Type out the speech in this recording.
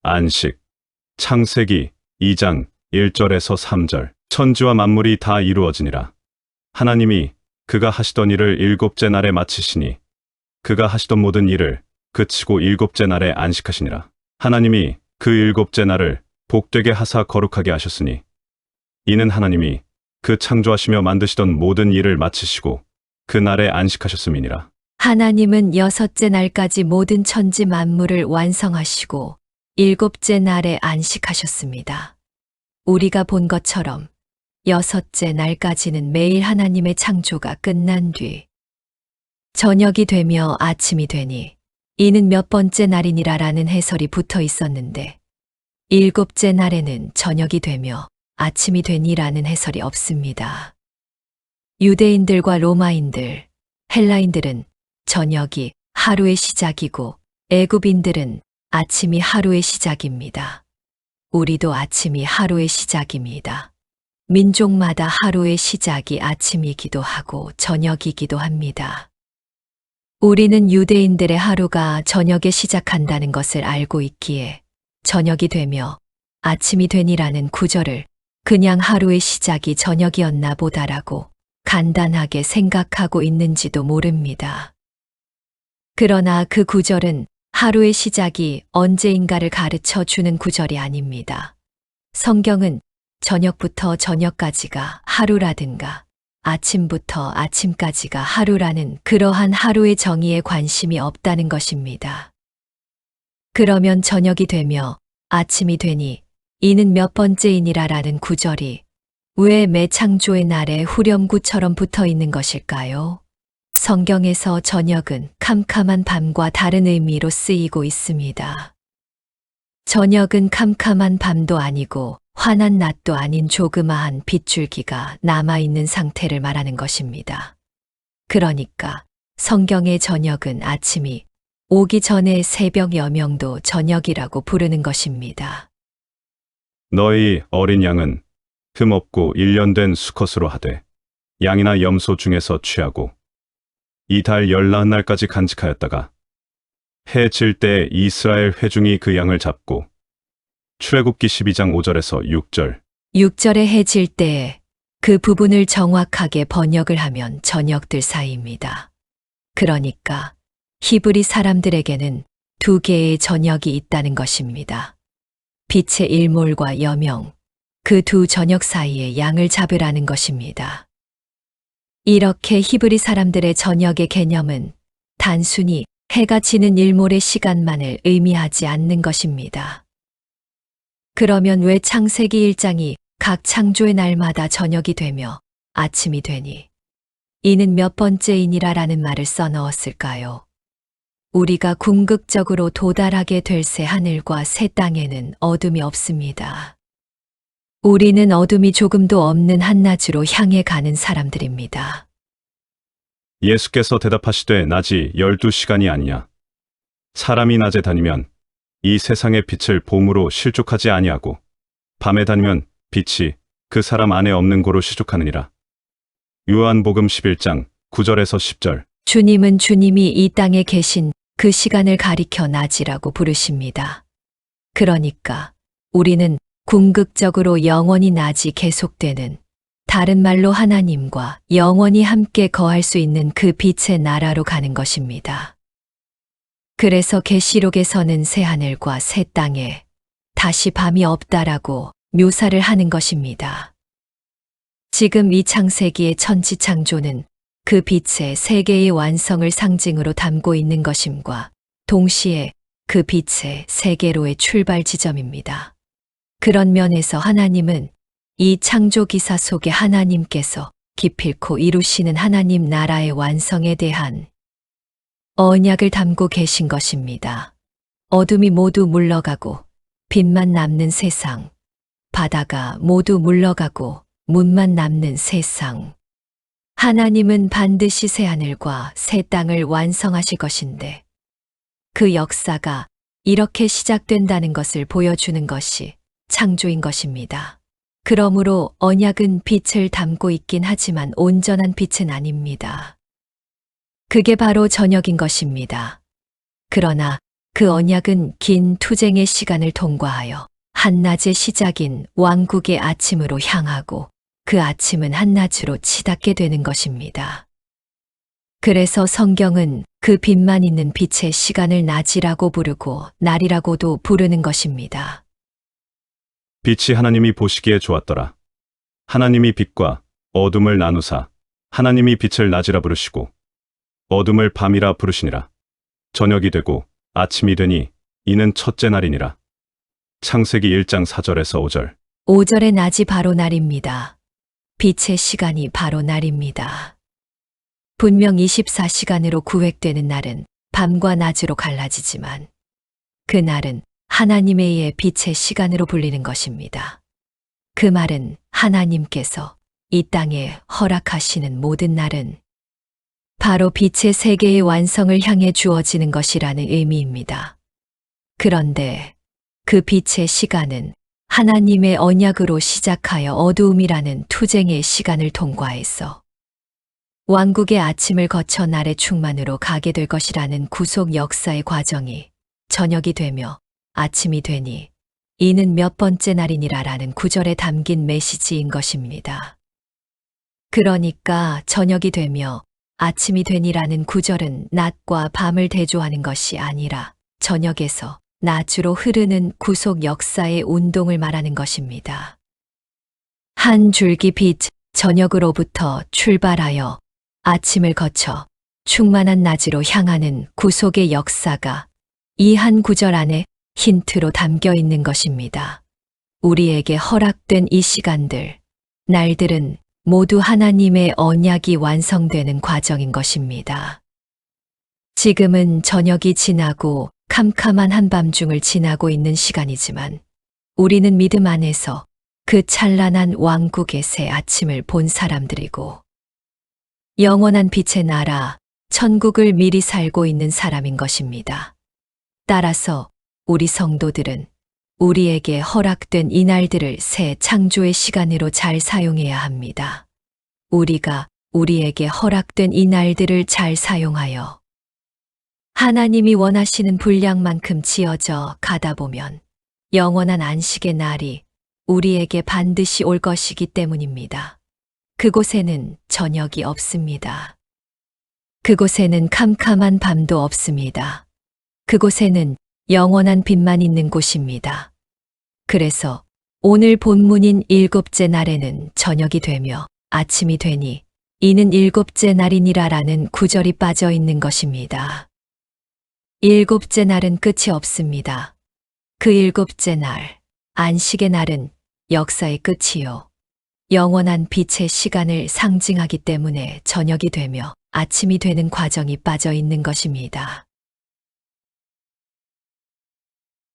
안식. 창세기 2장 1절에서 3절. 천지와 만물이 다 이루어지니라. 하나님이 그가 하시던 일을 일곱째 날에 마치시니 그가 하시던 모든 일을 그치고 일곱째 날에 안식하시니라. 하나님이 그 일곱째 날을 복되게 하사 거룩하게 하셨으니 이는 하나님이 그 창조하시며 만드시던 모든 일을 마치시고 그 날에 안식하셨음이니라. 하나님은 여섯째 날까지 모든 천지 만물을 완성하시고 일곱째 날에 안식하셨습니다. 우리가 본 것처럼 여섯째 날까지는 매일 하나님의 창조가 끝난 뒤 저녁이 되며 아침이 되니 이는 몇 번째 날이니라라는 해설이 붙어 있었는데 일곱째 날에는 저녁이 되며 아침이 되니라는 해설이 없습니다. 유대인들과 로마인들, 헬라인들은 저녁이 하루의 시작이고 애굽인들은 아침이 하루의 시작입니다. 우리도 아침이 하루의 시작입니다. 민족마다 하루의 시작이 아침이기도 하고 저녁이기도 합니다. 우리는 유대인들의 하루가 저녁에 시작한다는 것을 알고 있기에 저녁이 되며 아침이 되니라는 구절을 그냥 하루의 시작이 저녁이었나 보다라고 간단하게 생각하고 있는지도 모릅니다. 그러나 그 구절은 하루의 시작이 언제인가를 가르쳐 주는 구절이 아닙니다. 성경은 저녁부터 저녁까지가 하루라든가 아침부터 아침까지가 하루라는 그러한 하루의 정의에 관심이 없다는 것입니다. 그러면 저녁이 되며 아침이 되니 이는 몇 번째이니라라는 구절이 왜 매창조의 날에 후렴구처럼 붙어 있는 것일까요? 성경에서 저녁은 캄캄한 밤과 다른 의미로 쓰이고 있습니다. 저녁은 캄캄한 밤도 아니고 환한 낮도 아닌 조그마한 빗줄기가 남아있는 상태를 말하는 것입니다. 그러니까 성경의 저녁은 아침이 오기 전에 새벽 여명도 저녁이라고 부르는 것입니다. 너희 어린 양은 흠없고 1년 된 수컷으로 하되 양이나 염소 중에서 취하고 이 달 14날까지 간직하였다가 해 질 때 이스라엘 회중이 그 양을 잡고 출애굽기 12장 5절에서 6절. 6절에 해 질 때에 그 부분을 정확하게 번역을 하면 저녁들 사이입니다. 그러니까 히브리 사람들에게는 두 개의 저녁이 있다는 것입니다. 빛의 일몰과 여명, 그 두 저녁 사이에 양을 잡으라는 것입니다. 이렇게 히브리 사람들의 저녁의 개념은 단순히 해가 지는 일몰의 시간만을 의미하지 않는 것입니다. 그러면 왜 창세기 1장이 각 창조의 날마다 저녁이 되며 아침이 되니 이는 몇 번째이니라라는 말을 써넣었을까요? 우리가 궁극적으로 도달하게 될 새 하늘과 새 땅에는 어둠이 없습니다. 우리는 어둠이 조금도 없는 한낮으로 향해 가는 사람들입니다. 예수께서 대답하시되 낮이 12시간이 아니냐. 사람이 낮에 다니면 이 세상의 빛을 봄으로 실족하지 아니하고 밤에 다니면 빛이 그 사람 안에 없는 고로 실족하느니라. 요한복음 11장 9절에서 10절. 주님은 주님이 이 땅에 계신 그 시간을 가리켜 낮이라고 부르십니다. 그러니까 우리는 궁극적으로 영원히 낮이 계속되는, 다른 말로 하나님과 영원히 함께 거할 수 있는 그 빛의 나라로 가는 것입니다. 그래서 계시록에서는 새 하늘과 새 땅에 다시 밤이 없다라고 묘사를 하는 것입니다. 지금 이 창세기의 천지 창조는 그 빛의 세계의 완성을 상징으로 담고 있는 것임과 동시에 그 빛의 세계로의 출발 지점입니다. 그런 면에서 하나님은 이 창조 기사 속에 하나님께서 기필코 이루시는 하나님 나라의 완성에 대한 언약을 담고 계신 것입니다. 어둠이 모두 물러가고 빛만 남는 세상, 바다가 모두 물러가고 문만 남는 세상. 하나님은 반드시 새 하늘과 새 땅을 완성하실 것인데 그 역사가 이렇게 시작된다는 것을 보여주는 것이 창조인 것입니다. 그러므로 언약은 빛을 담고 있긴 하지만 온전한 빛은 아닙니다. 그게 바로 저녁인 것입니다. 그러나 그 언약은 긴 투쟁의 시간을 통과하여 한낮의 시작인 왕국의 아침으로 향하고 그 아침은 한낮으로 치닫게 되는 것입니다. 그래서 성경은 그 빛만 있는 빛의 시간을 낮이라고 부르고 날이라고도 부르는 것입니다. 빛이 하나님이 보시기에 좋았더라. 하나님이 빛과 어둠을 나누사 하나님이 빛을 낮이라 부르시고 어둠을 밤이라 부르시니라. 저녁이 되고 아침이 되니 이는 첫째 날이니라. 창세기 1장 4절에서 5절. 5절의 낮이 바로 날입니다. 빛의 시간이 바로 날입니다. 분명 24시간으로 구획되는 날은 밤과 낮으로 갈라지지만 그 날은 하나님에 의해 빛의 시간으로 불리는 것입니다. 그 말은 하나님께서 이 땅에 허락하시는 모든 날은 바로 빛의 세계의 완성을 향해 주어지는 것이라는 의미입니다. 그런데 그 빛의 시간은 하나님의 언약으로 시작하여 어두움이라는 투쟁의 시간을 통과해서 왕국의 아침을 거쳐 날의 충만으로 가게 될 것이라는 구속 역사의 과정이 저녁이 되며 아침이 되니 이는 몇 번째 날이니라라는 구절에 담긴 메시지인 것입니다. 그러니까 저녁이 되며 아침이 되니라는 구절은 낮과 밤을 대조하는 것이 아니라 저녁에서 낮으로 흐르는 구속 역사의 운동을 말하는 것입니다. 한 줄기 빛, 저녁으로부터 출발하여 아침을 거쳐 충만한 낮으로 향하는 구속의 역사가 이 한 구절 안에 힌트로 담겨 있는 것입니다. 우리에게 허락된 이 시간들, 날들은 모두 하나님의 언약이 완성되는 과정인 것입니다. 지금은 저녁이 지나고 캄캄한 한밤중을 지나고 있는 시간이지만 우리는 믿음 안에서 그 찬란한 왕국의 새 아침을 본 사람들이고 영원한 빛의 나라, 천국을 미리 살고 있는 사람인 것입니다. 따라서 우리 성도들은 우리에게 허락된 이 날들을 새 창조의 시간으로 잘 사용해야 합니다. 우리가 우리에게 허락된 이 날들을 잘 사용하여 하나님이 원하시는 분량만큼 지어져 가다 보면 영원한 안식의 날이 우리에게 반드시 올 것이기 때문입니다. 그곳에는 저녁이 없습니다. 그곳에는 캄캄한 밤도 없습니다. 그곳에는 영원한 빛만 있는 곳입니다. 그래서 오늘 본문인 일곱째 날에는 저녁이 되며 아침이 되니 이는 일곱째 날이니라라는 구절이 빠져 있는 것입니다. 일곱째 날은 끝이 없습니다. 그 일곱째 날, 안식의 날은 역사의 끝이요. 영원한 빛의 시간을 상징하기 때문에 저녁이 되며 아침이 되는 과정이 빠져 있는 것입니다.